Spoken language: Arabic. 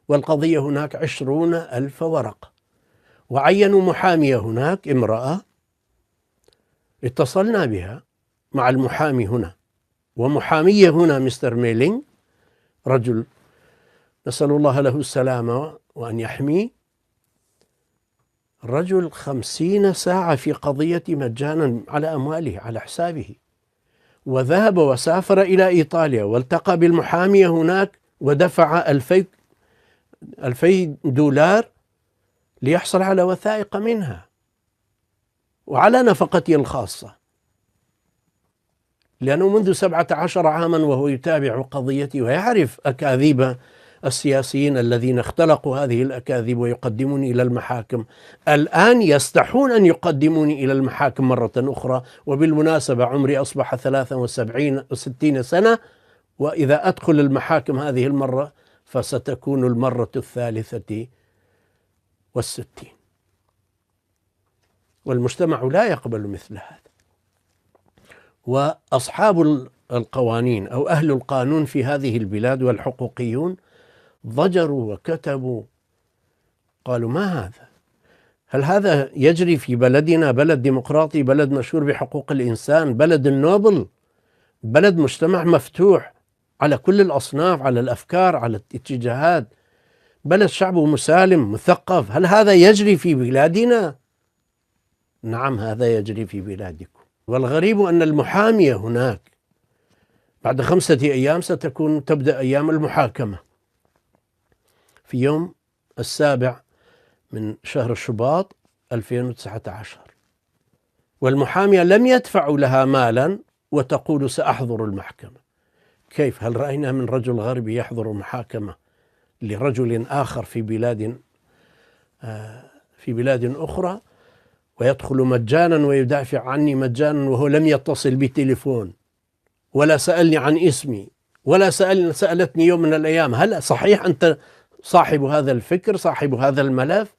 والقضية هناك 20,000 ورقة، وعينوا محامية هناك، امرأة اتصلنا بها مع المحامي هنا، ومحامية هنا مستر ميلينغ، رجل نسأل الله له السلامة وأن يحميه، رجل 50 ساعة في قضية مجانا على أمواله على حسابه، وذهب وسافر إلى إيطاليا والتقى بالمحامية هناك ودفع 2000 دولار ليحصل على وثائق منها وعلى نفقتي الخاصة، لأنه منذ 17 عاما وهو يتابع قضيتي ويعرف أكاذيب السياسيين الذين اختلقوا هذه الأكاذيب ويقدموني إلى المحاكم. الآن يستحون أن يقدموني إلى المحاكم مرة أخرى، وبالمناسبة عمري أصبح 63 سنة، وإذا أدخل المحاكم هذه المرة فستكون المرة 63، والمجتمع لا يقبل مثل هذا. وأصحاب القوانين أو أهل القانون في هذه البلاد والحقوقيون ضجروا وكتبوا، قالوا ما هذا؟ هل هذا يجري في بلدنا، بلد ديمقراطي، بلد مشهور بحقوق الإنسان، بلد النوبل، بلد مجتمع مفتوح على كل الأصناف، على الأفكار، على الاتجاهات، بلد شعبه مسالم مثقف، هل هذا يجري في بلادنا؟ نعم، هذا يجري في بلادكم. والغريب أن المحامية هناك بعد 5 أيام تبدأ أيام المحاكمة في يوم 7 من شهر شباط 2019، والمحامية لم يدفعوا لها مالا وتقول سأحضر المحكمة. كيف؟ هل رأينا من رجل غربي يحضر محاكمة لرجل آخر في بلاد أخرى ويدخل مجانا ويدافع عني مجانا، وهو لم يتصل بتليفون ولا سألني عن اسمي ولا سألتني يوم من الأيام هل صحيح أنت صاحب هذا الفكر، صاحب هذا الملف؟